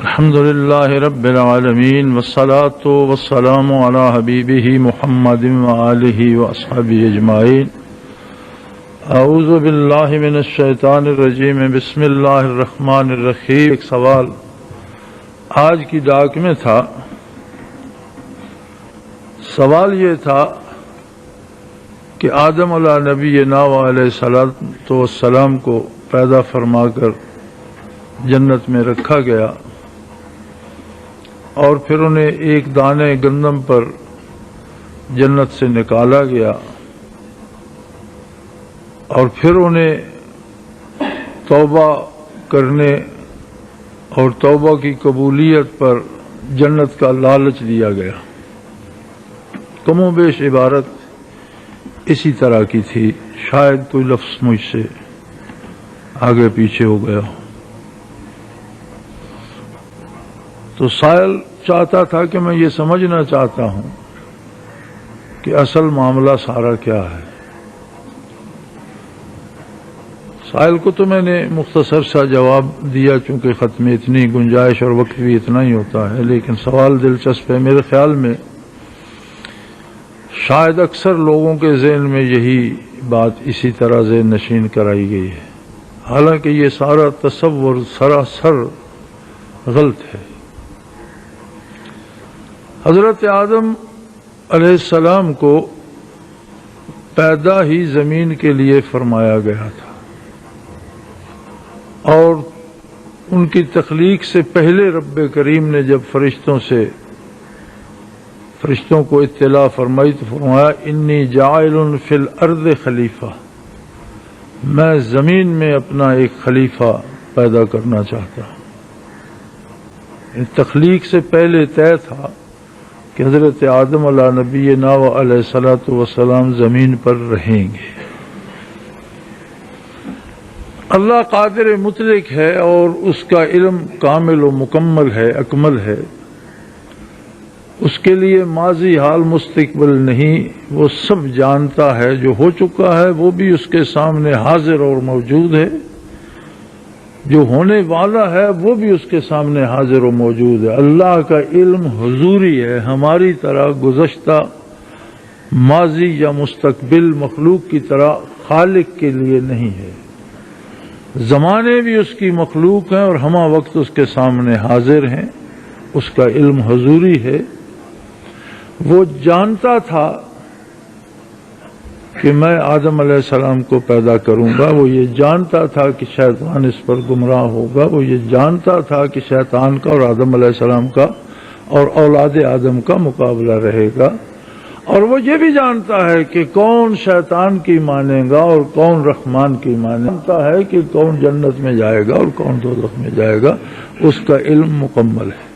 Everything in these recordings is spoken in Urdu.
الحمد لله رب العالمين والصلاة والسلام على حبيبه محمد وآله وأصحابه أجمعين. اعوذ باللہ من الشیطان الرجیم بسم اللہ الرحمن الرحیم. ایک سوال آج کی ڈاک میں تھا. سوال یہ تھا کہ آدم علیہ نبینا علیہ الصلوۃ والسلام کو پیدا فرما کر جنت میں رکھا گیا اور پھر انہیں ایک دانے گندم پر جنت سے نکالا گیا اور پھر انہیں توبہ کرنے اور توبہ کی قبولیت پر جنت کا لالچ دیا گیا. کم و بیش عبارت اسی طرح کی تھی. شاید کوئی لفظ مجھ سے آگے پیچھے ہو گیا. تو سائل چاہتا تھا کہ میں یہ سمجھنا چاہتا ہوں کہ اصل معاملہ سارا کیا ہے. سائل کو تو میں نے مختصر سا جواب دیا چونکہ خط میں اتنی گنجائش اور وقت بھی اتنا ہی ہوتا ہے، لیکن سوال دلچسپ ہے. میرے خیال میں شاید اکثر لوگوں کے ذہن میں یہی بات اسی طرح ذہن نشین کرائی گئی ہے، حالانکہ یہ سارا تصور سراسر غلط ہے. حضرت آدم علیہ السلام کو پیدا ہی زمین کے لیے فرمایا گیا تھا اور ان کی تخلیق سے پہلے رب کریم نے جب فرشتوں کو اطلاع فرمائی تو فرمایا انی جاعل فی الارض خلیفہ، میں زمین میں اپنا ایک خلیفہ پیدا کرنا چاہتا ہوں. تخلیق سے پہلے طے تھا کہ حضرت آدم علیہ نبینا علیہ الصلوۃ والسلام زمین پر رہیں گے. اللہ قادر مطلق ہے اور اس کا علم کامل و مکمل ہے، اکمل ہے. اس کے لیے ماضی حال مستقبل نہیں، وہ سب جانتا ہے. جو ہو چکا ہے وہ بھی اس کے سامنے حاضر اور موجود ہے، جو ہونے والا ہے وہ بھی اس کے سامنے حاضر و موجود ہے. اللہ کا علم حضوری ہے، ہماری طرح گزشتہ، ماضی یا مستقبل مخلوق کی طرح خالق کے لیے نہیں ہے. زمانے بھی اس کی مخلوق ہیں اور ہمہ وقت اس کے سامنے حاضر ہیں. اس کا علم حضوری ہے. وہ جانتا تھا کہ میں آدم علیہ السلام کو پیدا کروں گا. وہ یہ جانتا تھا کہ شیطان اس پر گمراہ ہوگا. وہ یہ جانتا تھا کہ شیطان کا اور آدم علیہ السلام کا اور اولاد آدم کا مقابلہ رہے گا. اور وہ یہ بھی جانتا ہے کہ کون شیطان کی مانے گا اور کون رحمان کی مانے گا. جانتا ہے کہ کون جنت میں جائے گا اور کون دوزخ میں جائے گا. اس کا علم مکمل ہے.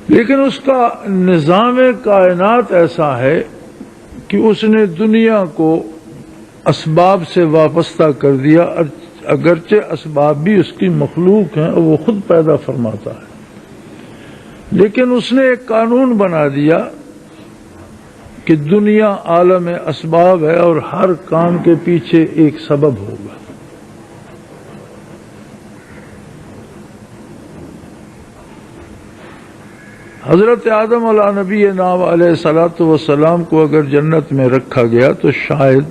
لیکن اس کا نظام کائنات ایسا ہے کہ اس نے دنیا کو اسباب سے وابستہ کر دیا، اگرچہ اسباب بھی اس کی مخلوق ہیں اور وہ خود پیدا فرماتا ہے. لیکن اس نے ایک قانون بنا دیا کہ دنیا عالم اسباب ہے اور ہر کام کے پیچھے ایک سبب ہوگا. حضرت آدم علیہ نبینا علیہ الصلوۃ والسلام کو اگر جنت میں رکھا گیا تو شاید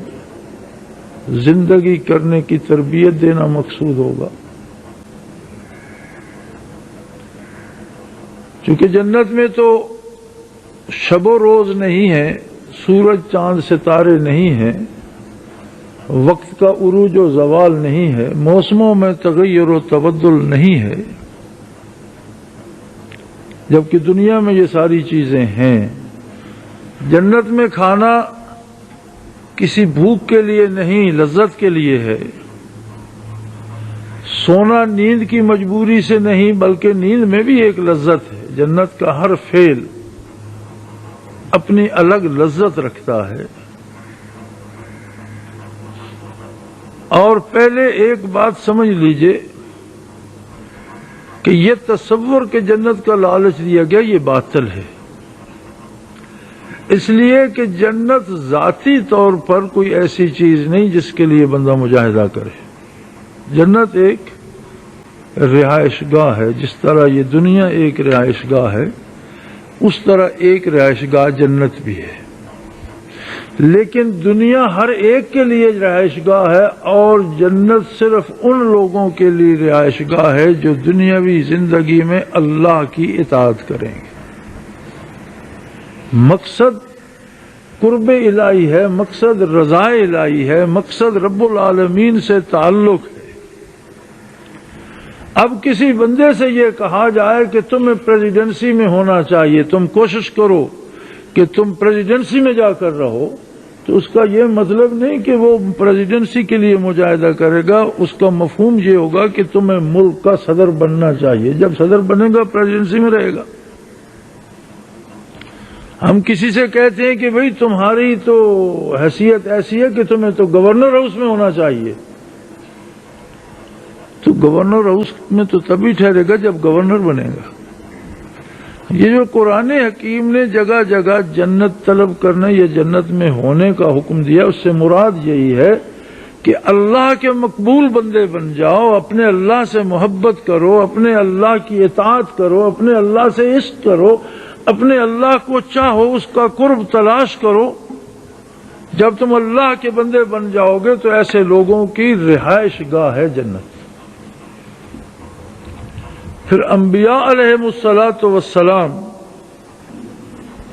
زندگی کرنے کی تربیت دینا مقصود ہوگا. چونکہ جنت میں تو شب و روز نہیں ہے، سورج چاند ستارے نہیں ہیں، وقت کا عروج و زوال نہیں ہے، موسموں میں تغیر و تبدل نہیں ہے، جبکہ دنیا میں یہ ساری چیزیں ہیں. جنت میں کھانا کسی بھوک کے لیے نہیں، لذت کے لیے ہے. سونا نیند کی مجبوری سے نہیں بلکہ نیند میں بھی ایک لذت ہے. جنت کا ہر فعل اپنی الگ لذت رکھتا ہے. اور پہلے ایک بات سمجھ لیجئے کہ یہ تصور کہ جنت کا لالچ دیا گیا یہ باطل ہے. اس لیے کہ جنت ذاتی طور پر کوئی ایسی چیز نہیں جس کے لیے بندہ مجاہدہ کرے. جنت ایک رہائش گاہ ہے، جس طرح یہ دنیا ایک رہائش گاہ ہے اس طرح ایک رہائش گاہ جنت بھی ہے، لیکن دنیا ہر ایک کے لیے رہائش گاہ ہے اور جنت صرف ان لوگوں کے لیے رہائش گاہ ہے جو دنیاوی زندگی میں اللہ کی اطاعت کریں گے۔ مقصد قرب الہی ہے، مقصد رضا الہی ہے، مقصد رب العالمین سے تعلق ہے۔ اب کسی بندے سے یہ کہا جائے کہ تمہیں پریزیڈنسی میں ہونا چاہیے، تم کوشش کرو کہ تم پریزیڈنسی میں جا کر رہو، تو اس کا یہ مطلب نہیں کہ وہ پریزیڈنسی کے لیے مجاہدہ کرے گا، اس کا مفہوم یہ ہوگا کہ تمہیں ملک کا صدر بننا چاہیے، جب صدر بنے گا پریزیڈنسی میں رہے گا۔ ہم کسی سے کہتے ہیں کہ بھئی تمہاری تو حیثیت ایسی ہے کہ تمہیں تو گورنر ہاؤس میں ہونا چاہیے، تو گورنر ہاؤس میں تو تبھی ٹھہرے گا جب گورنر بنے گا۔ یہ جو قرآن حکیم نے جگہ جگہ جنت طلب کرنے یا جنت میں ہونے کا حکم دیا، اس سے مراد یہی ہے کہ اللہ کے مقبول بندے بن جاؤ، اپنے اللہ سے محبت کرو، اپنے اللہ کی اطاعت کرو، اپنے اللہ سے عشق کرو، اپنے اللہ کو چاہو، اس کا قرب تلاش کرو۔ جب تم اللہ کے بندے بن جاؤ گے تو ایسے لوگوں کی رہائش گاہ ہے جنت۔ پھر انبیاء علیہم الصلاۃ والسلام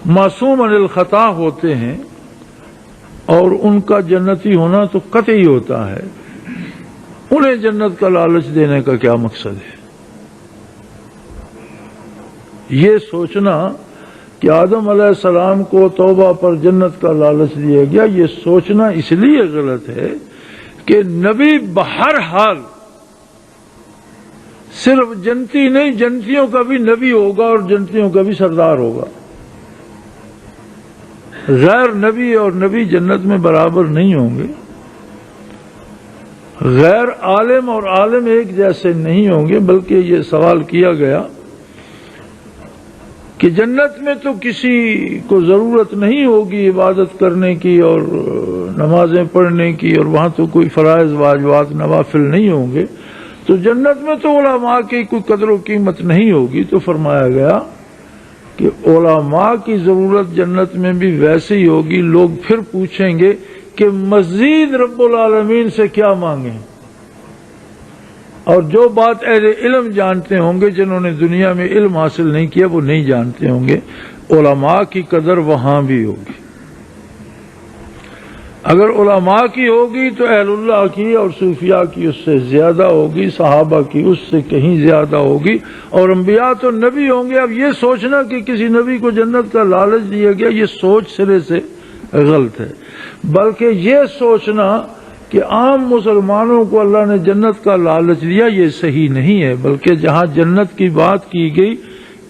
معصوم عن الخطا ہوتے ہیں اور ان کا جنتی ہونا تو قطعی ہوتا ہے، انہیں جنت کا لالچ دینے کا کیا مقصد ہے؟ یہ سوچنا کہ آدم علیہ السلام کو توبہ پر جنت کا لالچ دیا گیا، یہ سوچنا اس لیے غلط ہے کہ نبی بہرحال صرف جنتی نہیں، جنتیوں کا بھی نبی ہوگا اور جنتیوں کا بھی سردار ہوگا۔ غیر نبی اور نبی جنت میں برابر نہیں ہوں گے، غیر عالم اور عالم ایک جیسے نہیں ہوں گے، بلکہ یہ سوال کیا گیا کہ جنت میں تو کسی کو ضرورت نہیں ہوگی عبادت کرنے کی اور نمازیں پڑھنے کی، اور وہاں تو کوئی فرائض واجبات نوافل نہیں ہوں گے، تو جنت میں تو علماء کی کوئی قدر و قیمت نہیں ہوگی۔ تو فرمایا گیا کہ علماء کی ضرورت جنت میں بھی ویسے ہی ہوگی۔ لوگ پھر پوچھیں گے کہ مزید رب العالمین سے کیا مانگیں، اور جو بات اہل علم جانتے ہوں گے، جنہوں نے دنیا میں علم حاصل نہیں کیا، وہ نہیں جانتے ہوں گے۔ علماء کی قدر وہاں بھی ہوگی۔ اگر علماء کی ہوگی تو اہل اللہ کی اور صوفیاء کی اس سے زیادہ ہوگی، صحابہ کی اس سے کہیں زیادہ ہوگی، اور انبیاء تو نبی ہوں گے۔ اب یہ سوچنا کہ کسی نبی کو جنت کا لالچ دیا گیا، یہ سوچ سرے سے غلط ہے۔ بلکہ یہ سوچنا کہ عام مسلمانوں کو اللہ نے جنت کا لالچ دیا، یہ صحیح نہیں ہے۔ بلکہ جہاں جنت کی بات کی گئی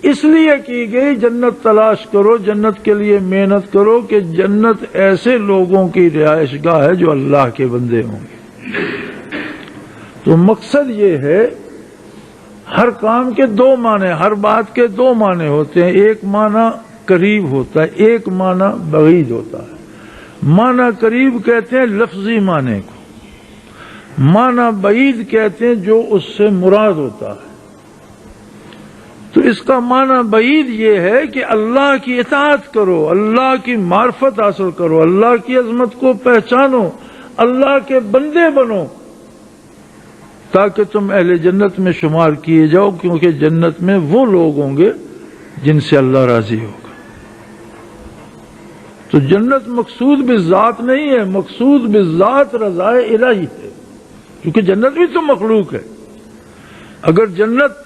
اس لیے کی گئی جنت تلاش کرو، جنت کے لیے محنت کرو، کہ جنت ایسے لوگوں کی رہائش گاہ ہے جو اللہ کے بندے ہوں گے۔ تو مقصد یہ ہے، ہر کام کے دو معنی، ہر بات کے دو معنی ہوتے ہیں۔ ایک معنی قریب ہوتا ہے، ایک معنی بعید ہوتا ہے۔ معنی قریب کہتے ہیں لفظی معنی کو، معنی بعید کہتے ہیں جو اس سے مراد ہوتا ہے۔ تو اس کا معنی بعید یہ ہے کہ اللہ کی اطاعت کرو، اللہ کی معرفت حاصل کرو، اللہ کی عظمت کو پہچانو، اللہ کے بندے بنو، تاکہ تم اہل جنت میں شمار کیے جاؤ، کیونکہ جنت میں وہ لوگ ہوں گے جن سے اللہ راضی ہوگا۔ تو جنت مقصود بالذات نہیں ہے، مقصود بالذات رضا الہی ہے، کیونکہ جنت بھی تو مخلوق ہے۔ اگر جنت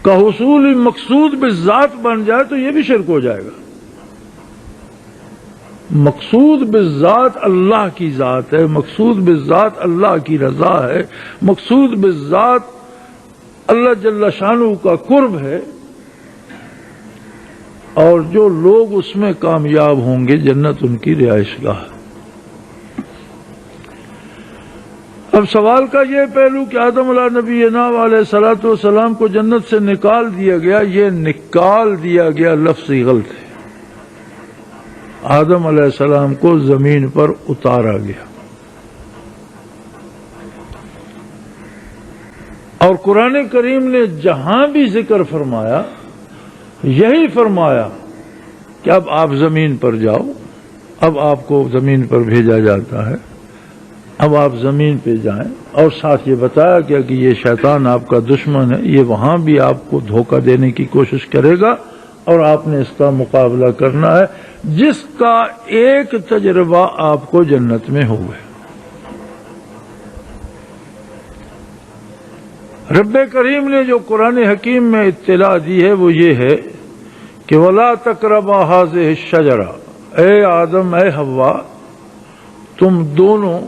کا حصول مقصود بالذات بن جائے تو یہ بھی شرک ہو جائے گا۔ مقصود بالذات اللہ کی ذات ہے، مقصود بالذات اللہ کی رضا ہے، مقصود بالذات اللہ جل شانہ کا قرب ہے، اور جو لوگ اس میں کامیاب ہوں گے جنت ان کی رہائش گاہ ہے۔ اب سوال کا یہ پہلو کہ آدم علیہ نبینا علیہ الصلوۃ والسلام کو جنت سے نکال دیا گیا، یہ نکال دیا گیا لفظی غلط ہے۔ آدم علیہ السلام کو زمین پر اتارا گیا۔ قرآن کریم نے جہاں بھی ذکر فرمایا یہی فرمایا کہ اب آپ زمین پر جاؤ، اب آپ کو زمین پر بھیجا جاتا ہے، اب آپ زمین پہ جائیں، اور ساتھ یہ بتایا کہ یہ شیطان آپ کا دشمن ہے، یہ وہاں بھی آپ کو دھوکہ دینے کی کوشش کرے گا اور آپ نے اس کا مقابلہ کرنا ہے، جس کا ایک تجربہ آپ کو جنت میں ہوگا۔ رب کریم نے جو قرآن حکیم میں اطلاع دی ہے وہ یہ ہے کہ وَلَا تَقْرَبَا هَٰذِهِ الشَّجَرَةَ، اے آدم اے حوا، تم دونوں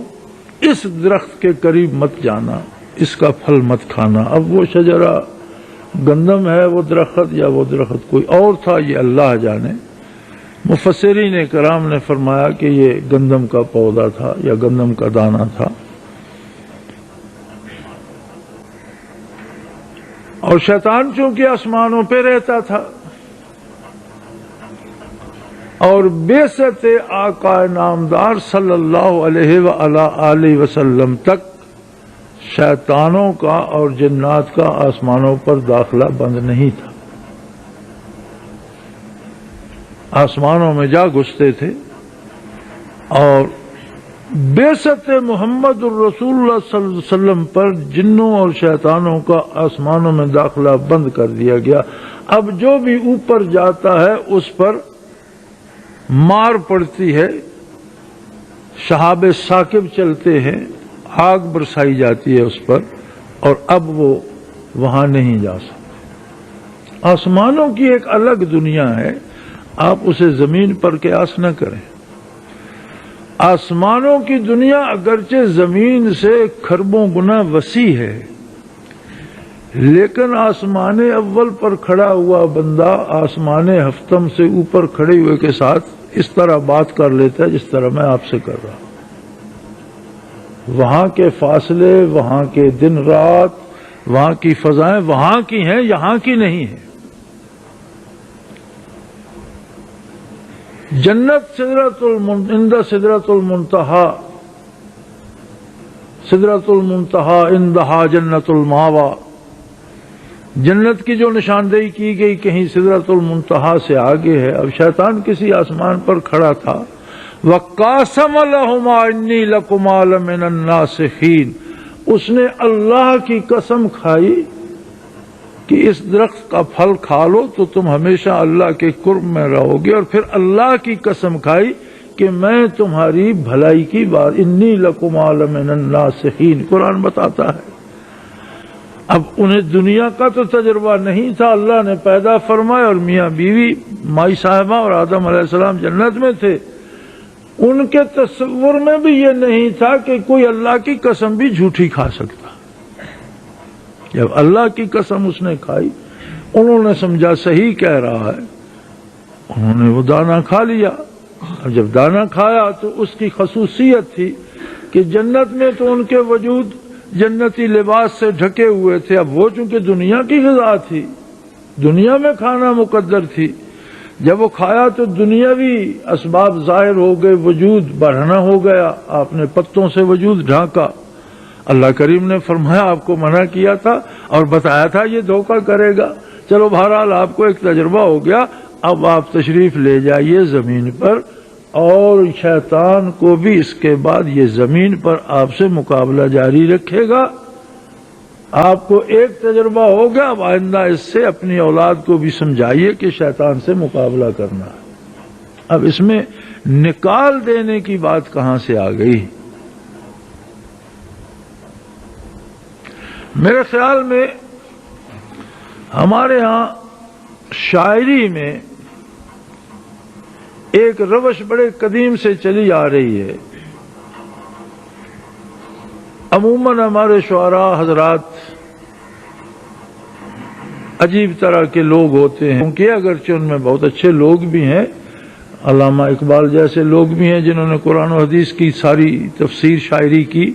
اس درخت کے قریب مت جانا، اس کا پھل مت کھانا۔ اب وہ شجرہ گندم ہے وہ درخت یا وہ درخت کوئی اور تھا، یہ اللہ جانے۔ مفسرین کرام نے فرمایا کہ یہ گندم کا پودا تھا یا گندم کا دانہ تھا، اور شیطان چونکہ آسمانوں پہ رہتا تھا اور بعثت آقا نامدار صلی اللہ علیہ وآلہ وسلم تک شیطانوں کا اور جنات کا آسمانوں پر داخلہ بند نہیں تھا، آسمانوں میں جا گھستے تھے، اور بعثت محمد الرسول اللہ صلی اللہ علیہ وسلم پر جنوں اور شیطانوں کا آسمانوں میں داخلہ بند کر دیا گیا۔ اب جو بھی اوپر جاتا ہے اس پر مار پڑتی ہے، شہاب ثاقب چلتے ہیں، آگ برسائی جاتی ہے اس پر، اور اب وہ وہاں نہیں جا سکتے۔ آسمانوں کی ایک الگ دنیا ہے، آپ اسے زمین پر قیاس نہ کریں۔ آسمانوں کی دنیا اگرچہ زمین سے کھربوں گنا وسیع ہے، لیکن آسمان اول پر کھڑا ہوا بندہ آسمان ہفتم سے اوپر کھڑے ہوئے کے ساتھ اس طرح بات کر لیتا ہے جس طرح میں آپ سے کر رہا ہوں۔ وہاں کے فاصلے، وہاں کے دن رات، وہاں کی فضائیں وہاں کی ہیں، یہاں کی نہیں ہیں۔ جنت عند سدرۃ المنتہا، سدرۃ المنتہا عندہا جنت الماوا، جنت کی جو نشاندہی کی گئی کہیں سدرۃ المنتہا سے آگے ہے۔ اب شیطان کسی آسمان پر کھڑا تھا، وَقَاسَمَ لَهُمَا إِنِّي لَكُمَا لَمِنَ النَّاصِحِينَ، اس نے اللہ کی قسم کھائی کہ اس درخت کا پھل کھا لو تو تم ہمیشہ اللہ کے قرب میں رہو گے، اور پھر اللہ کی قسم کھائی کہ میں تمہاری بھلائی کی بات، انی لکما لمن الناصحین، قرآن بتاتا ہے۔ اب انہیں دنیا کا تو تجربہ نہیں تھا، اللہ نے پیدا فرمایا اور میاں بیوی مائی صاحبہ اور آدم علیہ السلام جنت میں تھے، ان کے تصور میں بھی یہ نہیں تھا کہ کوئی اللہ کی قسم بھی جھوٹی کھا سکتا۔ جب اللہ کی قسم اس نے کھائی، انہوں نے سمجھا صحیح کہہ رہا ہے، انہوں نے وہ دانہ کھا لیا۔ اور جب دانہ کھایا تو اس کی خصوصیت تھی کہ جنت میں تو ان کے وجود جنتی لباس سے ڈھکے ہوئے تھے، اب وہ چونکہ دنیا کی غذا تھی، دنیا میں کھانا مقدر تھی، جب وہ کھایا تو دنیاوی اسباب ظاہر ہو گئے، وجود بڑھنا ہو گیا، آپ نے پتوں سے وجود ڈھانکا۔ اللہ کریم نے فرمایا آپ کو منع کیا تھا اور بتایا تھا یہ دھوکہ کرے گا، چلو بہرحال آپ کو ایک تجربہ ہو گیا، اب آپ تشریف لے جائیے زمین پر، اور شیطان کو بھی اس کے بعد یہ زمین پر آپ سے مقابلہ جاری رکھے گا۔ آپ کو ایک تجربہ ہو گیا، اب آئندہ اس سے اپنی اولاد کو بھی سمجھائیے کہ شیطان سے مقابلہ کرنا ہے۔ اب اس میں نکال دینے کی بات کہاں سے آ گئی؟ میرے خیال میں ہمارے ہاں شاعری میں ایک روش بڑے قدیم سے چلی آ رہی ہے۔ عموماً ہمارے شعراء حضرات عجیب طرح کے لوگ ہوتے ہیں، کیونکہ اگرچہ ان میں بہت اچھے لوگ بھی ہیں، علامہ اقبال جیسے لوگ بھی ہیں جنہوں نے قرآن و حدیث کی ساری تفسیر شاعری کی،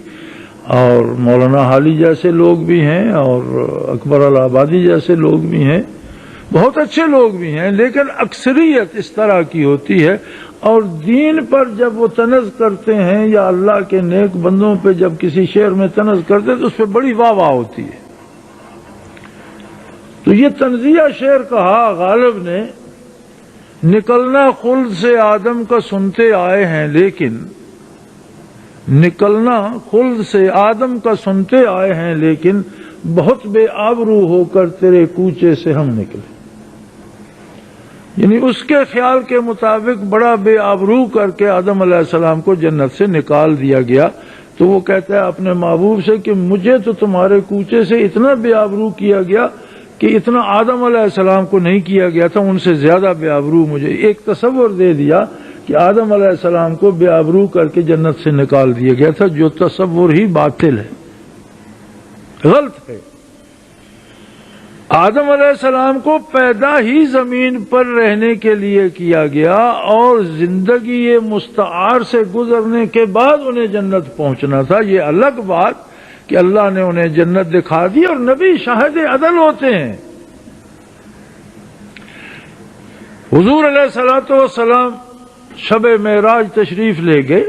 اور مولانا حالی جیسے لوگ بھی ہیں، اور اکبر الآبادی جیسے لوگ بھی ہیں، بہت اچھے لوگ بھی ہیں، لیکن اکثریت اس طرح کی ہوتی ہے، اور دین پر جب وہ طنز کرتے ہیں یا اللہ کے نیک بندوں پہ جب کسی شعر میں طنز کرتے ہیں تو اس پہ بڑی واہ واہ ہوتی ہے۔ تو یہ تنزیہ شعر کہا غالب نے، نکلنا خلد سے آدم کا سنتے آئے ہیں لیکن، نکلنا خلد سے آدم کا سنتے آئے ہیں لیکن، بہت بے آبرو ہو کر تیرے کوچے سے ہم نکلے. یعنی اس کے خیال کے مطابق بڑا بے آبرو کر کے آدم علیہ السلام کو جنت سے نکال دیا گیا. تو وہ کہتا ہے اپنے محبوب سے کہ مجھے تو تمہارے کوچے سے اتنا بے آبرو کیا گیا کہ اتنا آدم علیہ السلام کو نہیں کیا گیا تھا، ان سے زیادہ بے آبرو مجھے. ایک تصور دے دیا کہ آدم علیہ السلام کو بے آبرو کر کے جنت سے نکال دیا گیا تھا، جو تصور ہی باطل ہے، غلط ہے. آدم علیہ السلام کو پیدا ہی زمین پر رہنے کے لیے کیا گیا اور زندگی مستعار سے گزرنے کے بعد انہیں جنت پہنچنا تھا. یہ الگ بات کہ اللہ نے انہیں جنت دکھا دی، اور نبی شاہد عدل ہوتے ہیں. حضور علیہ الصلوۃ والسلام شب معراج تشریف لے گئے،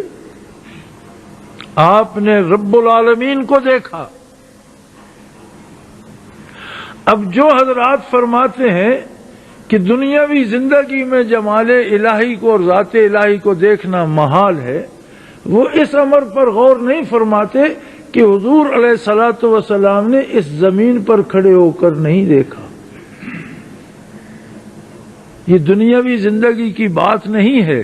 آپ نے رب العالمین کو دیکھا. اب جو حضرات فرماتے ہیں کہ دنیاوی زندگی میں جمال الہی کو اور ذات الہی کو دیکھنا محال ہے، وہ اس امر پر غور نہیں فرماتے کہ حضور علیہ الصلوۃ والسلام نے اس زمین پر کھڑے ہو کر نہیں دیکھا. یہ دنیاوی زندگی کی بات نہیں ہے،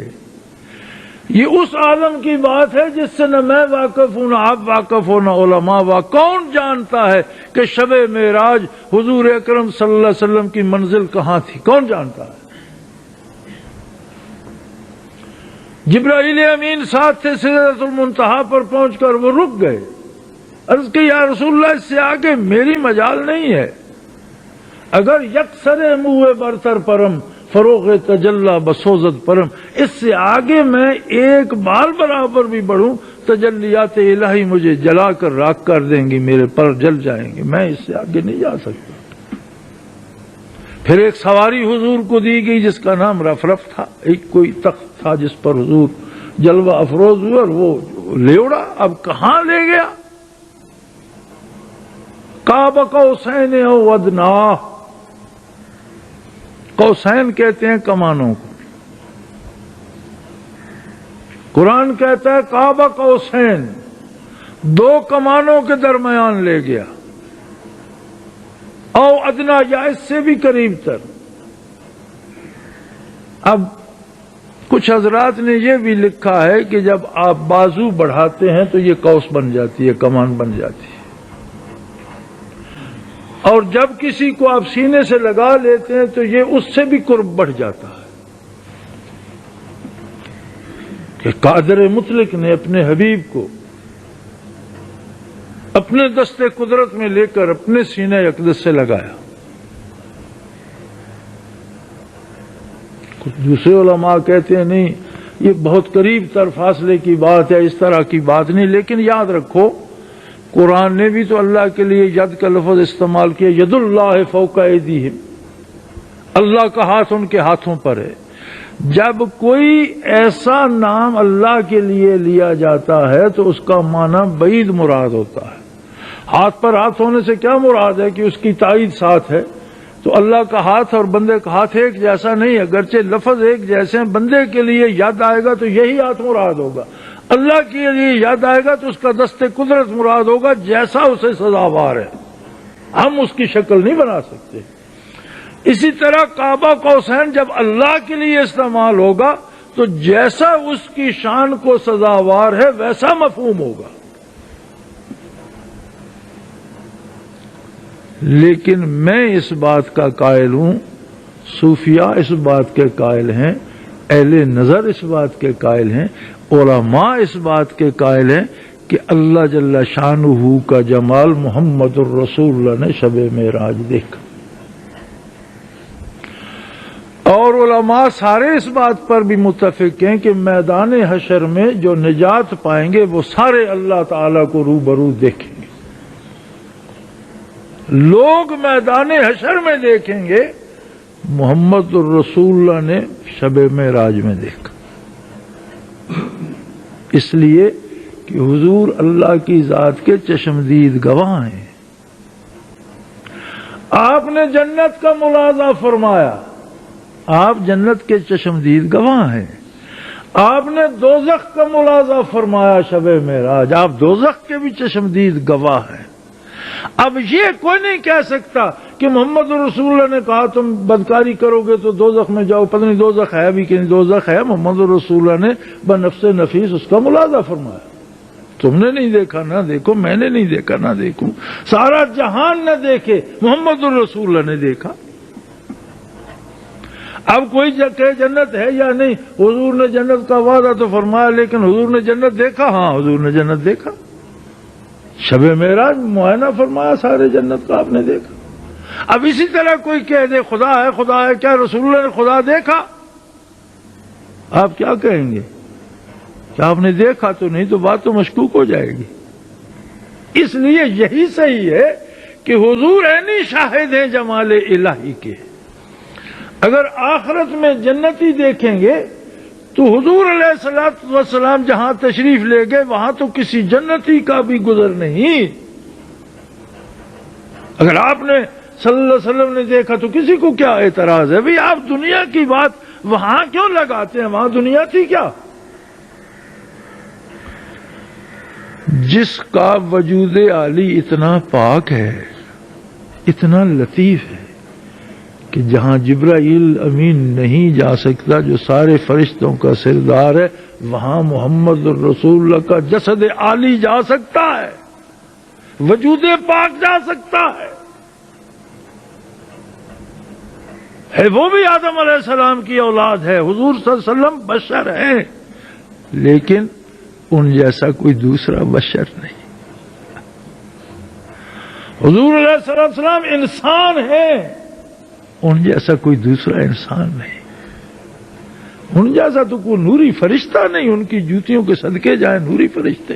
یہ اس عالم کی بات ہے جس سے نہ میں واقف ہوں، نہ آپ واقف ہو، نہ علماء واقف. کون جانتا ہے کہ شب معراج حضور اکرم صلی اللہ علیہ وسلم کی منزل کہاں تھی؟ کون جانتا ہے؟ جبرائیل امین ساتھ تھے، سدرۃ المنتہا پر پہنچ کر وہ رک گئے. عرض کہ یا رسول اللہ اس سے آگے میری مجال نہیں ہے. اگر یکسر منہ برتر پرم فروغ تجلی بسوزد پرم، اس سے آگے میں ایک بال برابر بھی بڑھوں تجلیات الہی مجھے جلا کر راکھ کر دیں گی، میرے پر جل جائیں گے، میں اس سے آگے نہیں جا سکتا. پھر ایک سواری حضور کو دی گئی جس کا نام رفرف تھا. ایک کوئی تخت تھا جس پر حضور جلوہ افروز ہوئے اور وہ لے اڑا. اب کہاں لے گیا؟ قاب قوسین او ادنا. قوسین کہتے ہیں کمانوں کو، قرآن کہتا ہے قاب قوسین، دو کمانوں کے درمیان لے گیا. او ادنا، یا اس سے بھی قریب تر. اب کچھ حضرات نے یہ بھی لکھا ہے کہ جب آپ بازو بڑھاتے ہیں تو یہ قوس بن جاتی ہے، کمان بن جاتی ہے، اور جب کسی کو آپ سینے سے لگا لیتے ہیں تو یہ اس سے بھی قرب بڑھ جاتا ہے. کہ قادر مطلق نے اپنے حبیب کو اپنے دست قدرت میں لے کر اپنے سینے اقدس سے لگایا. کچھ دوسرے علماء کہتے ہیں نہیں، یہ بہت قریب تر فاصلے کی بات ہے، اس طرح کی بات نہیں. لیکن یاد رکھو قرآن نے بھی تو اللہ کے لیے ید کا لفظ استعمال کیا، ید اللہ فوق ایدیہم، اللہ کا ہاتھ ان کے ہاتھوں پر ہے. جب کوئی ایسا نام اللہ کے لیے لیا جاتا ہے تو اس کا معنی بعید مراد ہوتا ہے. ہاتھ پر ہاتھ ہونے سے کیا مراد ہے کہ اس کی تائید ساتھ ہے. تو اللہ کا ہاتھ اور بندے کا ہاتھ ایک جیسا نہیں، اگرچہ لفظ ایک جیسے ہیں. بندے کے لیے یاد آئے گا تو یہی ہاتھ مراد ہوگا، اللہ کے لیے یاد آئے گا تو اس کا دست قدرت مراد ہوگا، جیسا اسے سزاوار ہے. ہم اس کی شکل نہیں بنا سکتے. اسی طرح کعبہ قوسین جب اللہ کے لیے استعمال ہوگا تو جیسا اس کی شان کو سزاوار ہے ویسا مفہوم ہوگا. لیکن میں اس بات کا قائل ہوں، صوفیاء اس بات کے قائل ہیں، اہل نظر اس بات کے قائل ہیں، علماء اس بات کے قائل ہیں کہ اللہ جل شانہ کا جمال محمد الرسول اللہ نے شب معراج دیکھا. اور علماء سارے اس بات پر بھی متفق ہیں کہ میدان حشر میں جو نجات پائیں گے وہ سارے اللہ تعالی کو روبرو دیکھیں گے. لوگ میدان حشر میں دیکھیں گے، محمد الرسول اللہ نے شب معراج میں دیکھا. اس لیے کہ حضور اللہ کی ذات کے چشمدید گواہ ہیں. آپ نے جنت کا ملاحظہ فرمایا، آپ جنت کے چشمدید گواہ ہیں۔ آپ نے دوزخ کا ملاحظہ فرمایا شب معراج، آپ دوزخ کے بھی چشمدید گواہ ہیں۔ اب یہ کوئی نہیں کہہ سکتا کہ محمد رسول اللہ نے کہا تم بدکاری کرو گے تو دوزخ میں جاؤ، پتہ نہیں دوزخ ہے بھی کہ نہیں دوزخ ہے۔ محمد رسول اللہ نے بنفس نفیس اس کا ملاحظہ فرمایا۔ تم نے نہیں دیکھا نہ دیکھو، میں نے نہیں دیکھا نہ دیکھوں، سارا جہان نہ دیکھے، محمد رسول اللہ نے دیکھا۔ اب کوئی کہ جنت ہے یا نہیں، حضور نے جنت کا وعدہ تو فرمایا لیکن حضور نے جنت دیکھا؟ ہاں حضور نے جنت دیکھا، شب معراج معائنہ فرمایا سارے جنت کا آپ نے دیکھا۔ اب اسی طرح کوئی کہہ دے خدا ہے خدا ہے، کیا رسول اللہ نے خدا دیکھا؟ آپ کیا کہیں گے؟ کیا آپ نے دیکھا تو نہیں تو بات تو مشکوک ہو جائے گی۔ اس لیے یہی صحیح ہے کہ حضور عینی شاہد ہیں جمال الہی کے۔ اگر آخرت میں جنتی دیکھیں گے تو حضور علیہ الصلوۃ والسلام جہاں تشریف لے گئے وہاں تو کسی جنتی کا بھی گزر نہیں۔ اگر آپ نے صلی اللہ علیہ وسلم نے دیکھا تو کسی کو کیا اعتراض ہے؟ بھئی آپ دنیا کی بات وہاں کیوں لگاتے ہیں؟ وہاں دنیا تھی کیا؟ جس کا وجود عالی اتنا پاک ہے، اتنا لطیف ہے کہ جہاں جبرائیل امین نہیں جا سکتا، جو سارے فرشتوں کا سردار ہے، وہاں محمد الرسول اللہ کا جسد عالی جا سکتا ہے، وجود پاک جا سکتا ہے۔ وہ بھی آدم علیہ السلام کی اولاد ہے، حضور صلی اللہ علیہ وسلم بشر ہیں، لیکن ان جیسا کوئی دوسرا بشر نہیں۔ حضور علیہ السلام انسان ہیں، ان جیسا کوئی دوسرا انسان نہیں، ان جیسا تو کوئی نوری فرشتہ نہیں، ان کی جوتیوں کے صدقے جائیں نوری فرشتے۔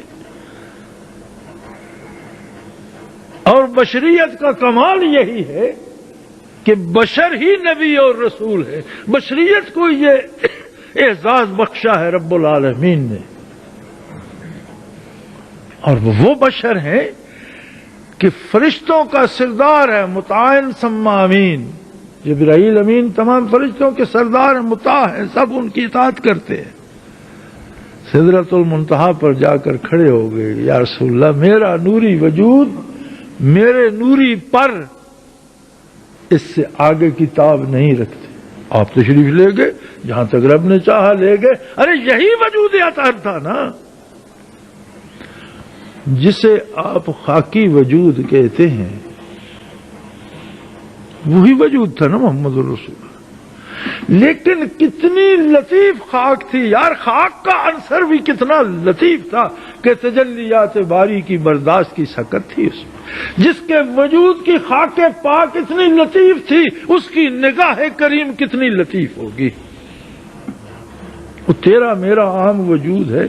اور بشریت کا کمال یہی ہے کہ بشر ہی نبی اور رسول ہے، بشریت کو یہ اعزاز بخشا ہے رب العالمین نے۔ اور وہ بشر ہیں کہ فرشتوں کا سردار ہے، مطاع ثم امین۔ جبرائیل امین تمام فرشتوں کے سردار ہیں، مطاع ہیں، سب ان کی اطاعت کرتے ہیں۔ سدرۃ المنتہا پر جا کر کھڑے ہو گئے، یا رسول اللہ میرا نوری وجود میرے نوری پر اس سے آگے کی تاب نہیں رکھتے۔ آپ تشریف لے گئے، جہاں تک رب نے چاہا لے گئے۔ ارے یہی وجود اطہر تھا نا، جسے آپ خاکی وجود کہتے ہیں، وہی وجود تھا نا محمد الرسول۔ لیکن کتنی لطیف خاک تھی یار، خاک کا عنصر بھی کتنا لطیف تھا کہ تجلیات باری کی برداشت کی سکت تھی اس میں۔ جس کے وجود کی خاک پاک اتنی لطیف تھی، اس کی نگاہ کریم کتنی لطیف ہوگی۔ وہ تیرا میرا عام وجود ہے،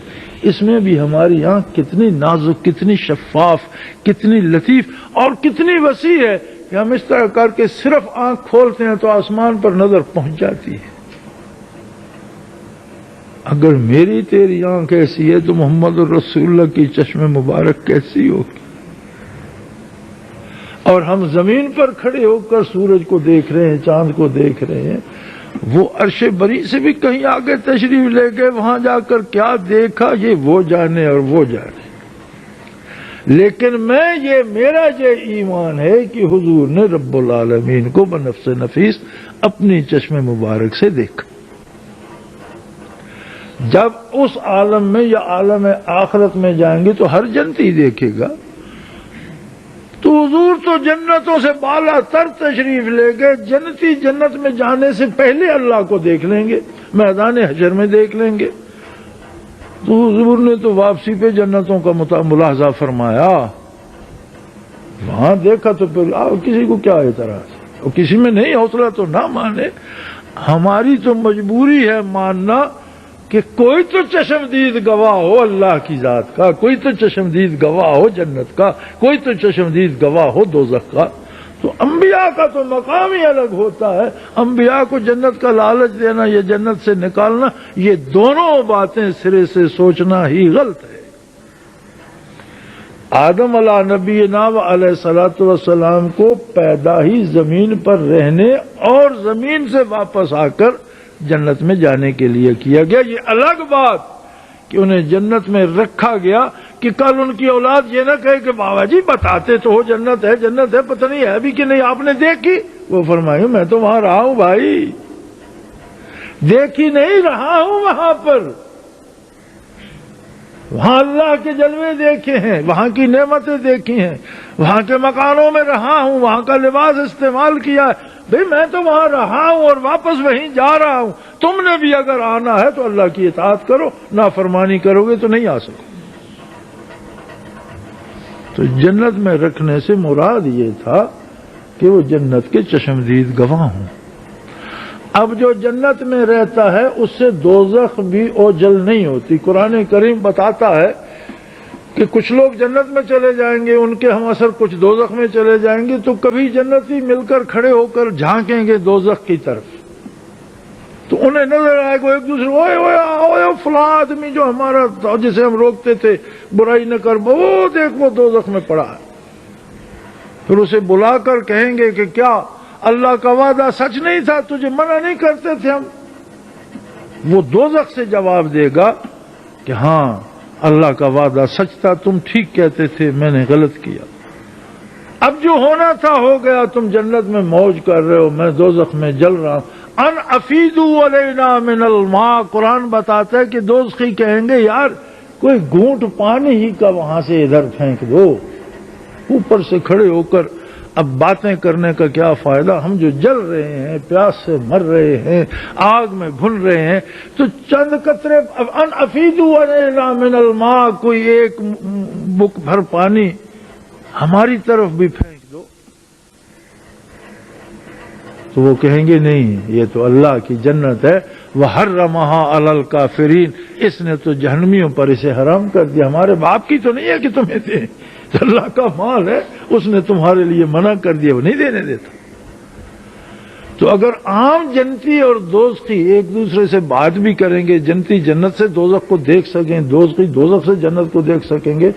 اس میں بھی ہماری آنکھ کتنی نازک، کتنی شفاف، کتنی لطیف اور کتنی وسیع ہے کہ ہم اس طرح کر کے صرف آنکھ کھولتے ہیں تو آسمان پر نظر پہنچ جاتی ہے۔ اگر میری تیری آنکھ ایسی ہے تو محمد الرسول اللہ کی چشم مبارک کیسی ہوگی؟ اور ہم زمین پر کھڑے ہو کر سورج کو دیکھ رہے ہیں، چاند کو دیکھ رہے ہیں، وہ عرش بری سے بھی کہیں آگے تشریف لے گئے، وہاں جا کر کیا دیکھا یہ وہ جانے اور وہ جانے۔ لیکن میرا یہ ایمان ہے کہ حضور نے رب العالمین کو بنفس نفیس اپنی چشم مبارک سے دیکھا۔ جب اس عالم میں یا عالم آخرت میں جائیں گے تو ہر جنتی دیکھے گا، تو حضور تو جنتوں سے بالا تر تشریف لے گئے، جنتی جنت میں جانے سے پہلے اللہ کو دیکھ لیں گے، میدان حشر میں دیکھ لیں گے۔ تو حضور نے تو واپسی پہ جنتوں کا ملاحظہ فرمایا، وہاں دیکھا تو پھر کسی کو کیا اعتراض ہے؟ اور کسی میں نہیں حوصلہ تو نہ مانے، ہماری تو مجبوری ہے ماننا کہ کوئی تو چشمدید گواہ ہو اللہ کی ذات کا، کوئی تو چشمدید گواہ ہو جنت کا، کوئی تو چشمدید گواہ ہو دوزخ کا۔ تو انبیاء کا تو مقام ہی الگ ہوتا ہے، انبیاء کو جنت کا لالچ دینا یا جنت سے نکالنا، یہ دونوں باتیں سرے سے سوچنا ہی غلط ہے۔ آدم علیہ نبینا و علیہ الصلوۃ والسلام کو پیدا ہی زمین پر رہنے اور زمین سے واپس آ کر جنت میں جانے کے لیے کیا گیا. یہ الگ بات کہ انہیں جنت میں رکھا گیا کہ کل ان کی اولاد یہ نہ کہے کہ بابا جی بتاتے تو ہو جنت ہے پتہ نہیں ہے بھی کہ نہیں آپ نے دیکھی. وہ فرمائے میں تو وہاں رہا ہوں بھائی, دیکھی نہیں رہا ہوں وہاں پر, وہاں اللہ کے جلوے دیکھے ہیں, وہاں کی نعمتیں دیکھی ہیں, وہاں کے مکانوں میں رہا ہوں, وہاں کا لباس استعمال کیا ہے. بھئی میں تو وہاں رہا ہوں اور واپس وہیں جا رہا ہوں. تم نے بھی اگر آنا ہے تو اللہ کی اطاعت کرو, نافرمانی کرو گے تو نہیں آ سکو. تو جنت میں رکھنے سے مراد یہ تھا کہ وہ جنت کے چشمدید گواہ ہوں. اب جو جنت میں رہتا ہے اس سے دوزخ بھی اوجل نہیں ہوتی. قرآن کریم بتاتا ہے کہ کچھ لوگ جنت میں چلے جائیں گے, ان کے ہم اثر کچھ دوزخ میں چلے جائیں گے, تو کبھی جنتی مل کر کھڑے ہو کر جھانکیں گے دوزخ کی طرف, تو انہیں نظر آئے گا ایک دوسرے اوے فلاں آدمی جو ہمارا جسے ہم روکتے تھے برائی نہ کر, وہ دیکھ وہ دوزخ میں پڑا ہے. پھر اسے بلا کر کہیں گے کہ کیا اللہ کا وعدہ سچ نہیں تھا, تجھے منع نہیں کرتے تھے ہم؟ وہ دوزخ سے جواب دے گا کہ ہاں اللہ کا وعدہ سچ تھا, تم ٹھیک کہتے تھے, میں نے غلط کیا. اب جو ہونا تھا ہو گیا, تم جنت میں موج کر رہے ہو, میں دوزخ میں جل رہا ہوں. ان افیدوا علینا من الماء, قرآن بتاتا ہے کہ دوزخی کہیں گے یار کوئی گھونٹ پانی ہی کا وہاں سے ادھر پھینک دو. اوپر سے کھڑے ہو کر اب باتیں کرنے کا کیا فائدہ, ہم جو جل رہے ہیں, پیاس سے مر رہے ہیں, آگ میں بھن رہے ہیں, تو چند قطرے ان افیدوا علینا من الماء, کوئی ایک بک بھر پانی ہماری طرف بھی پھینک دو. تو وہ کہیں گے نہیں, یہ تو اللہ کی جنت ہے, وَحَرَّمَهَا عَلَى الْكَافِرِينَ, اس نے تو جہنمیوں پر اسے حرام کر دیا. ہمارے باپ کی تو نہیں ہے کہ تمہیں دیں, اللہ کا مال ہے, اس نے تمہارے لیے منع کر دیا, وہ نہیں دینے دیتا. تو اگر عام جنتی اور دوزخی ایک دوسرے سے بات بھی کریں گے, جنتی جنت سے دوزخ کو دیکھ سکیں, دوزخی دوزخ سے جنت کو دیکھ سکیں گے,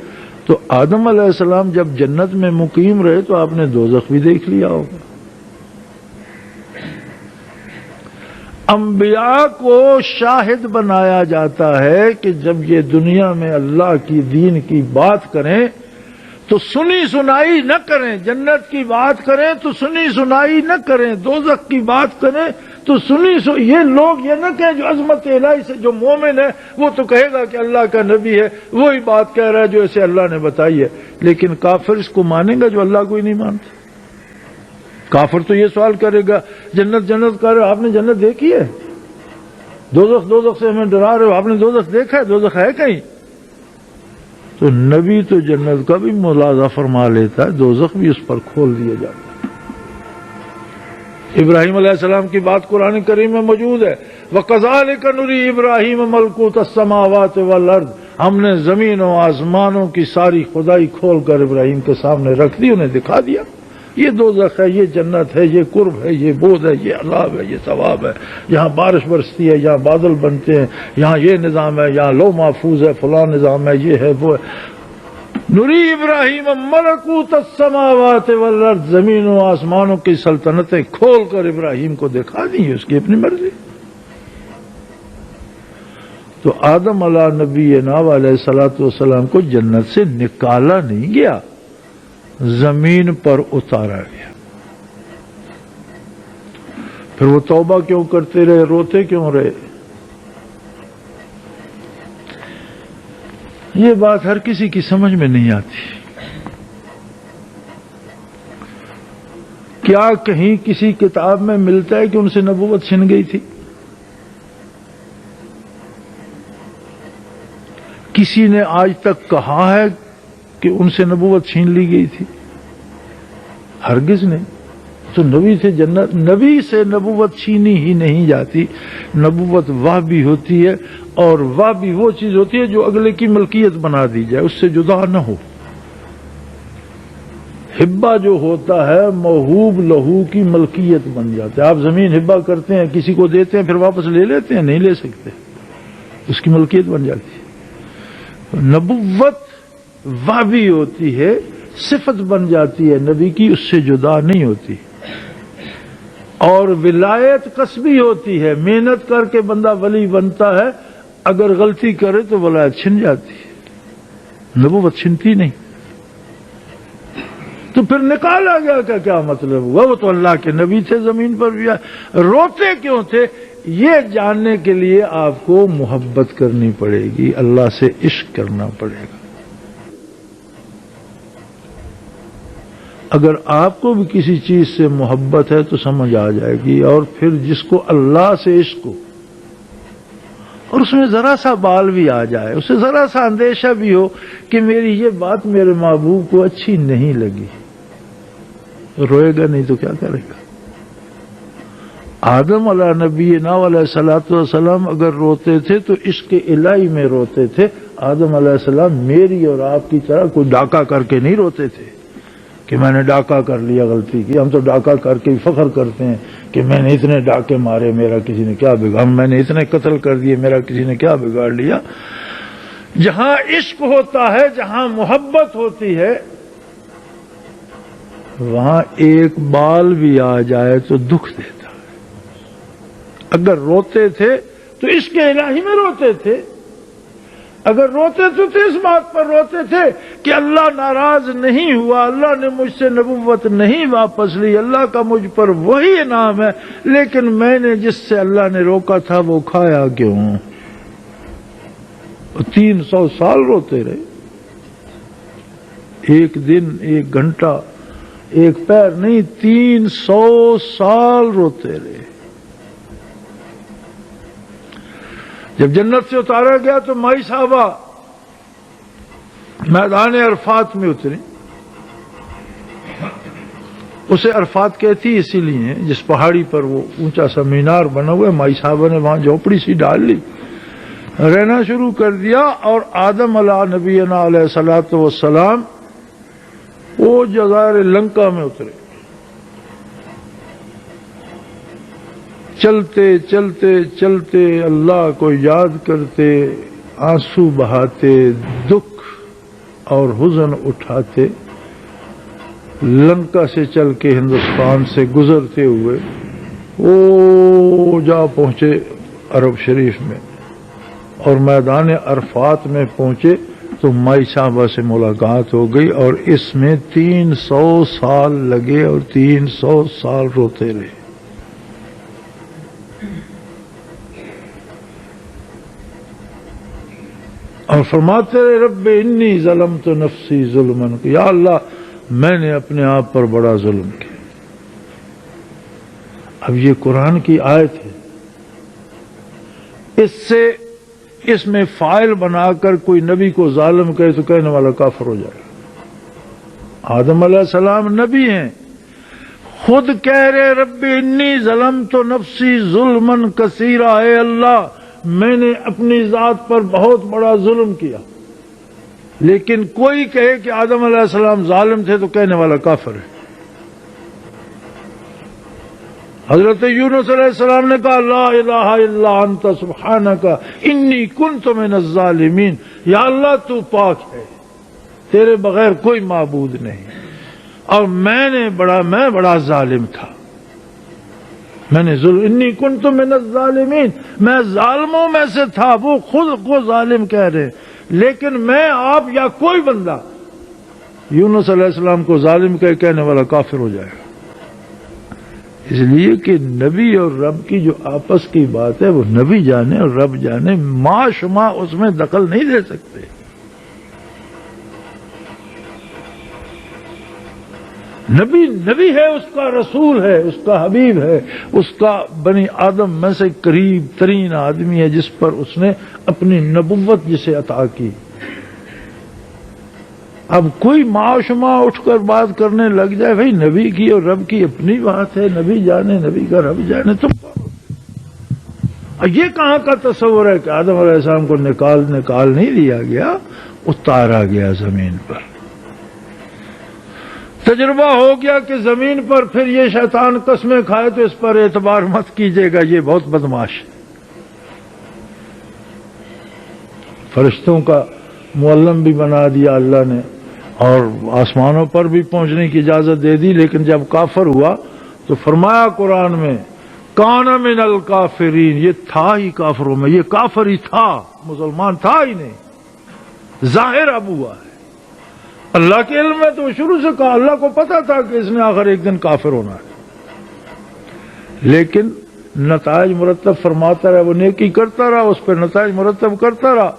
تو آدم علیہ السلام جب جنت میں مقیم رہے تو آپ نے دوزخ بھی دیکھ لیا ہوگا. انبیاء کو شاہد بنایا جاتا ہے کہ جب یہ دنیا میں اللہ کی دین کی بات کریں تو سنی سنائی نہ کریں. جنت کی بات کریں تو سنی سنائی نہ کریں, دوزخ کی بات کریں تو یہ لوگ یہ نہ کہیں جو عظمت الہی سے جو مومن ہے وہ تو کہے گا کہ اللہ کا نبی ہے, وہی بات کہہ رہا ہے جو اسے اللہ نے بتائی ہے. لیکن کافر اس کو مانے گا جو اللہ کو ہی نہیں مانتا. کافر تو یہ سوال کرے گا, جنت جنت کر رہے, آپ نے جنت دیکھی ہے؟ دوزخ سے ہمیں ڈرا رہے ہو, آپ نے دوزخ دیکھا ہے؟ دوزخ ہے کہیں؟ تو نبی تو جنت کا بھی ملاحظہ فرما لیتا ہے, دوزخ بھی اس پر کھول دیا جاتا ہے. ابراہیم علیہ السلام کی بات قرآن کریم میں موجود ہے, وَكَذَلِكَ نُرِي إِبْرَاهِيمَ مَلْكُوتَ السَّمَاوَاتِ وَالْأَرْضِ, ہم نے زمین و آسمانوں کی ساری خدائی کھول کر ابراہیم کے سامنے رکھ دی, انہیں دکھا دیا. یہ دوزخ ہے, یہ جنت ہے, یہ قرب ہے, یہ بود ہے, یہ عذاب ہے, یہ ثواب ہے, یہاں بارش برستی ہے, یہاں بادل بنتے ہیں, یہاں یہ نظام ہے, یہاں لو محفوظ ہے, فلاں نظام ہے, یہ ہے وہ ہے. نُرِي إِبْرَاهِيمَ مَلَكُوتَ السَّمَاوَاتِ وَالْأَرْضِ, زمین و آسمانوں کی سلطنتیں کھول کر ابراہیم کو دکھا دی, اس کی اپنی مرضی. تو آدم علیہ نبینا علیہ الصلوۃ والسلام کو جنت سے نکالا نہیں گیا, زمین پر اتارا گیا. پھر وہ توبہ کیوں کرتے رہے, روتے کیوں رہے؟ یہ بات ہر کسی کی سمجھ میں نہیں آتی. کیا کہیں کسی کتاب میں ملتا ہے کہ ان سے نبوت چھن گئی تھی؟ کسی نے آج تک کہا ہے کہ ان سے نبوت چھین لی گئی تھی؟ ہرگز نہیں. تو نبی سے نبوت چھینی ہی نہیں جاتی. نبوت وہ بھی ہوتی ہے, اور وہ بھی وہ چیز ہوتی ہے جو اگلے کی ملکیت بنا دی جائے, اس سے جدا نہ ہو. ہبہ جو ہوتا ہے موہوب لہو کی ملکیت بن جاتا ہے. آپ زمین ہبہ کرتے ہیں, کسی کو دیتے ہیں, پھر واپس لے لیتے ہیں؟ نہیں لے سکتے, اس کی ملکیت بن جاتی ہے. نبوت وابی ہوتی ہے، صفت بن جاتی ہے نبی کی، اس سے جدا نہیں ہوتی. اور ولایت کسبی ہوتی ہے، محنت کر کے بندہ ولی بنتا ہے، اگر غلطی کرے تو ولایت چھن جاتی ہے، نبوت چھنتی نہیں. تو پھر نکالا گیا کہ کیا مطلب ہوا؟ وہ تو اللہ کے نبی تھے، زمین پر بھی آئے. روتے کیوں تھے؟ یہ جاننے کے لیے آپ کو محبت کرنی پڑے گی، اللہ سے عشق کرنا پڑے گا. اگر آپ کو بھی کسی چیز سے محبت ہے تو سمجھ آ جائے گی. اور پھر جس کو اللہ سے عشق ہو اور اس میں ذرا سا بال بھی آ جائے، اسے ذرا سا اندیشہ بھی ہو کہ میری یہ بات میرے محبوب کو اچھی نہیں لگی، روئے گا نہیں تو کیا کرے گا؟ آدم علیہ نبینا علیہ الصلوۃ والسلام اگر روتے تھے تو عشق الہی میں روتے تھے. آدم علیہ السلام میری اور آپ کی طرح کوئی ڈاکہ کر کے نہیں روتے تھے کہ میں نے ڈاکہ کر لیا، غلطی کی. ہم تو ڈاکہ کر کے فخر کرتے ہیں کہ میں نے اتنے ڈاکے مارے، میرا کسی نے کیا بگاڑ، میں نے اتنے قتل کر دیے، میرا کسی نے کیا بگاڑ لیا. جہاں عشق ہوتا ہے، جہاں محبت ہوتی ہے، وہاں ایک بال بھی آ جائے تو دکھ دیتا ہے. اگر روتے تھے تو عشق الہی میں روتے تھے، اگر روتے تھے تو اس بات پر روتے تھے کہ اللہ ناراض نہیں ہوا، اللہ نے مجھ سے نبوت نہیں واپس لی، اللہ کا مجھ پر وہی انعام ہے، لیکن میں نے جس سے اللہ نے روکا تھا وہ کھایا کیوں؟ 300 سال روتے رہے، ایک دن، ایک گھنٹہ، ایک پیر نہیں، 300 سال روتے رہے. جب جنت سے اتارا گیا تو مائی صاحبہ میدان عرفات میں اتری. اسے عرفات کہتی اسی لیے جس پہاڑی پر وہ اونچا سا مینار بنا ہوا ہے. مائی صاحبہ نے وہاں جھوپڑی سی ڈال لی، رہنا شروع کر دیا. اور آدم علیہ نبینا علیہ الصلوۃ والسلام وہ جزائر لنکا میں اترے. چلتے چلتے چلتے اللہ کو یاد کرتے، آنسو بہاتے، دکھ اور حزن اٹھاتے، لنکا سے چل کے ہندوستان سے گزرتے ہوئے وہ جا پہنچے عرب شریف میں. اور میدان عرفات میں پہنچے تو مائی صاحبہ سے ملاقات ہو گئی، اور اس میں 300 سال لگے اور 300 سال روتے رہے. اور فرماتے رہے رب انی ظلمت نفسی ظلما، یا اللہ میں نے اپنے آپ پر بڑا ظلم کیا. اب یہ قرآن کی آیت ہے، اس سے اس میں فاعل بنا کر کوئی نبی کو ظالم کہے تو کہنے والا کافر ہو جائے. آدم علیہ السلام نبی ہیں، خود کہہ رہے رب انی ظلمت نفسی ظلما کثیرا، اے اللہ میں نے اپنی ذات پر بہت بڑا ظلم کیا. لیکن کوئی کہے کہ آدم علیہ السلام ظالم تھے تو کہنے والا کافر ہے. حضرت یونس علیہ السلام نے کہا لا الہ الا انت سبحانک انی کنت من الظالمین، یا اللہ تو پاک ہے، تیرے بغیر کوئی معبود نہیں، اور میں بڑا ظالم تھا، میں نے ظلم، انی کنت من الظالمین، میں ظالموں میں سے تھا. وہ خود کو ظالم کہہ رہے، لیکن میں، آپ یا کوئی بندہ یونس علیہ السلام کو ظالم کہنے والا کافر ہو جائے گا. اس لیے کہ نبی اور رب کی جو آپس کی بات ہے وہ نبی جانے اور رب جانے، ما شما اس میں دخل نہیں دے سکتے. نبی ہے، اس کا رسول ہے، اس کا حبیب ہے، اس کا بنی آدم میں سے قریب ترین آدمی ہے جس پر اس نے اپنی نبوت جسے عطا کی. اب کوئی معاشمہ اٹھ کر بات کرنے لگ جائے، بھائی نبی کی اور رب کی اپنی بات ہے، نبی جانے نبی کا رب جانے. تم یہ کہاں کا تصور ہے کہ آدم علیہ السلام کو نکال نہیں دیا گیا، اتارا گیا زمین پر. تجربہ ہو گیا کہ زمین پر پھر یہ شیطان قسمیں کھائے تو اس پر اعتبار مت کیجیے گا، یہ بہت بدماش ہے. فرشتوں کا معلم بھی بنا دیا اللہ نے اور آسمانوں پر بھی پہنچنے کی اجازت دے دی، لیکن جب کافر ہوا تو فرمایا قرآن میں کان من الکافرین، یہ تھا ہی کافروں میں، یہ کافر ہی تھا، مسلمان تھا ہی نہیں، ظاہر اب ہوا ہے۔ اللہ کے علم میں تو شروع سے کہا، اللہ کو پتا تھا کہ اس نے آخر ایک دن کافر ہونا ہے، لیکن نتائج مرتب فرماتا رہا، وہ نیکی کرتا رہا، اس پر نتائج مرتب کرتا رہا۔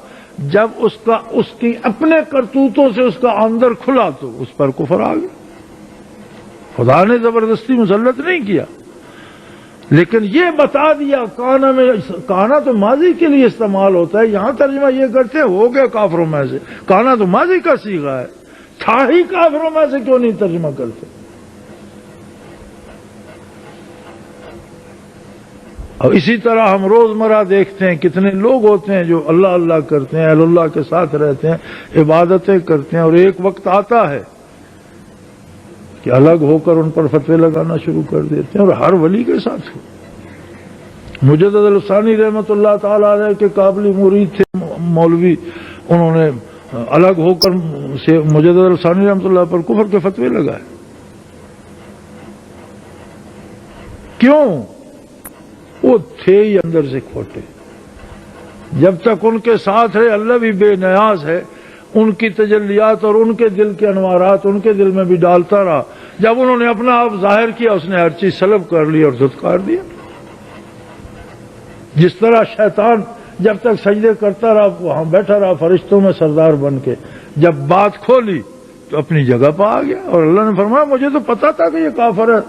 جب اس کی اپنے کرتوتوں سے اس کا اندر کھلا تو اس پر کفر آ گیا۔ خدا نے زبردستی مسلط نہیں کیا، لیکن یہ بتا دیا کانا میں، کانا تو ماضی کے لیے استعمال ہوتا ہے، یہاں ترجمہ یہ کرتے ہیں ہو گیا کافروں میں سے، کانا تو ماضی کا صیغہ ہے، تھا ہی کافروں میں سے، کیوں نہیں ترجمہ کرتے؟ اور اسی طرح ہم روزمرہ دیکھتے ہیں کتنے لوگ ہوتے ہیں جو اللہ اللہ کرتے ہیں، اہل اللہ کے ساتھ رہتے ہیں، عبادتیں کرتے ہیں، اور ایک وقت آتا ہے کہ الگ ہو کر ان پر فتوے لگانا شروع کر دیتے ہیں، اور ہر ولی کے ساتھ ہو۔ مجدد الثانی رحمۃ اللہ تعالی علیہ کے قابلی مرید تھے مولوی، انہوں نے الگ ہو کر مجدد الثانی رحمۃ اللہ پر کفر کے فتوے لگائے۔ کیوں؟ وہ تھے ہی اندر سے کھوٹے۔ جب تک ان کے ساتھ رہے، اللہ بھی بے نیاز ہے، ان کی تجلیات اور ان کے دل کے انوارات ان کے دل میں بھی ڈالتا رہا۔ جب انہوں نے اپنا آپ ظاہر کیا، اس نے ہر چیز سلب کر لی اور دھتکار دیا۔ جس طرح شیطان جب تک سجدے کرتا رہا، وہاں بیٹھا رہا فرشتوں میں سردار بن کے، جب بات کھولی تو اپنی جگہ پہ آ گیا، اور اللہ نے فرمایا مجھے تو پتا تھا کہ یہ کافر ہے،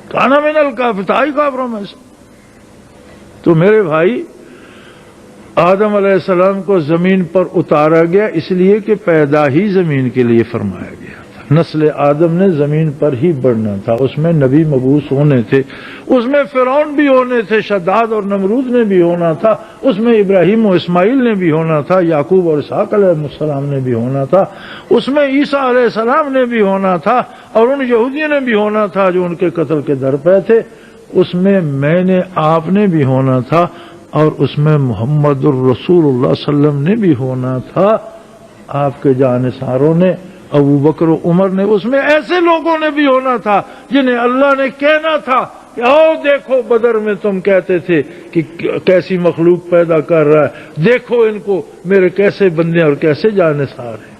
کانا من الکافر، تھا ہی کافروں میں سے۔ تو میرے بھائی، آدم علیہ السلام کو زمین پر اتارا گیا اس لیے کہ پیدا ہی زمین کے لیے فرمایا گیا تھا۔ نسل آدم نے زمین پر ہی بڑھنا تھا، اس میں نبی مبعوث ہونے تھے، اس میں فرعون بھی ہونے تھے، شداد اور نمرود نے بھی ہونا تھا، اس میں ابراہیم و اسماعیل نے بھی ہونا تھا، یعقوب اور اسحاق علیہ السلام نے بھی ہونا تھا، اس میں عیسیٰ علیہ السلام نے بھی ہونا تھا، اور ان یہودیوں نے بھی ہونا تھا جو ان کے قتل کے در پہ تھے، اس میں نے آپ نے بھی ہونا تھا، اور اس میں محمد الرسول اللہ صلی اللہ علیہ وسلم نے بھی ہونا تھا، آپ کے جانثاروں نے، ابو بکر و عمر نے، اس میں ایسے لوگوں نے بھی ہونا تھا جنہیں اللہ نے کہنا تھا کہ آؤ دیکھو بدر میں تم کہتے تھے کہ کیسی مخلوق پیدا کر رہا ہے، دیکھو ان کو میرے کیسے بندے اور کیسے جانثار ہیں،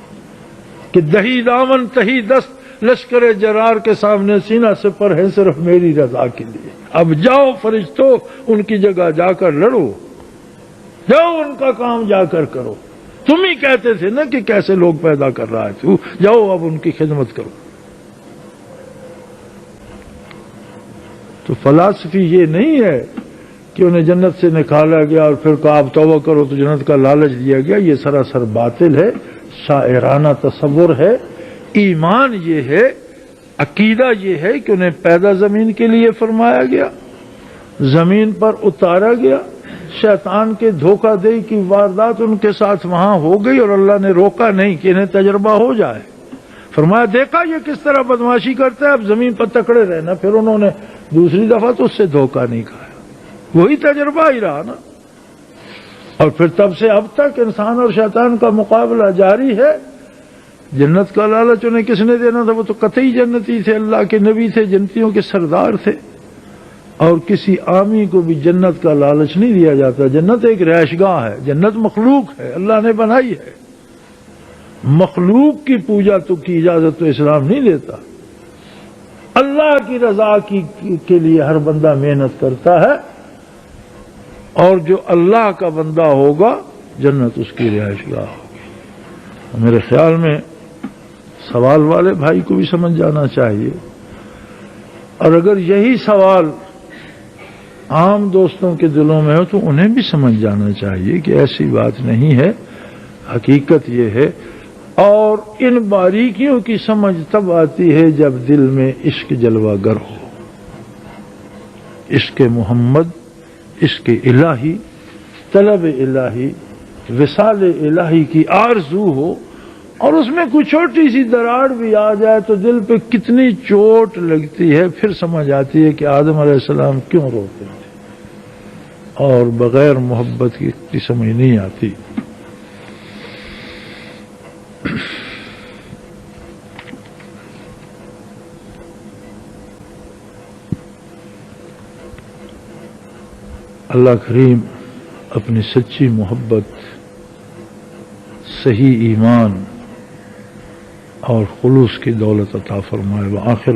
کہ دہی دامن تہی دست لشکر جرار کے سامنے سینہ سپر ہے صرف میری رضا کے لیے۔ اب جاؤ فرشتوں، ان کی جگہ جا کر لڑو، جاؤ ان کا کام جا کر کرو، تم ہی کہتے تھے نا کہ کیسے لوگ پیدا کر رہا ہے تو جاؤ اب ان کی خدمت کرو۔ تو فلسفی یہ نہیں ہے کہ انہیں جنت سے نکالا گیا اور پھر کہا اب توبہ کرو تو جنت کا لالچ دیا گیا، یہ سراسر باطل ہے، شاعرانہ تصور ہے۔ ایمان یہ ہے، عقیدہ یہ ہے کہ انہیں پیدا زمین کے لیے فرمایا گیا، زمین پر اتارا گیا، شیطان کے دھوکہ دہی کی واردات ان کے ساتھ وہاں ہو گئی، اور اللہ نے روکا نہیں کہ انہیں تجربہ ہو جائے، فرمایا دیکھا یہ کس طرح بدماشی کرتا ہے، اب زمین پر تکڑے رہنا۔ پھر انہوں نے دوسری دفعہ تو اس سے دھوکہ نہیں کھایا، وہی تجربہ ہی رہا نا، اور پھر تب سے اب تک انسان اور شیطان کا مقابلہ جاری ہے۔ جنت کا لالچ انہیں کس نے دینا تھا؟ وہ تو قطعی جنتی تھے، اللہ کے نبی تھے، جنتیوں کے سردار تھے، اور کسی عامی کو بھی جنت کا لالچ نہیں دیا جاتا۔ جنت ایک رہائش گاہ ہے، جنت مخلوق ہے، اللہ نے بنائی ہے، مخلوق کی پوجا کی اجازت تو اسلام نہیں دیتا۔ اللہ کی رضا کے لیے ہر بندہ محنت کرتا ہے، اور جو اللہ کا بندہ ہوگا جنت اس کی رہائش گاہ ہوگی۔ میرے خیال میں سوال والے بھائی کو بھی سمجھ جانا چاہیے، اور اگر یہی سوال عام دوستوں کے دلوں میں ہو تو انہیں بھی سمجھ جانا چاہیے کہ ایسی بات نہیں ہے، حقیقت یہ ہے۔ اور ان باریکیوں کی سمجھ تب آتی ہے جب دل میں عشق جلوہ گر ہو، عشق محمد، عشق الہی، طلب الہی، وصال الہی کی آرزو ہو، اور اس میں کوئی چھوٹی سی دراڑ بھی آ جائے تو دل پہ کتنی چوٹ لگتی ہے۔ پھر سمجھ آتی ہے کہ آدم علیہ السلام کیوں روتے تھے، اور بغیر محبت کی سمجھ نہیں آتی۔ اللہ کریم اپنی سچی محبت، صحیح ایمان اور خلوص کی دولت عطا فرمائے۔ وآخر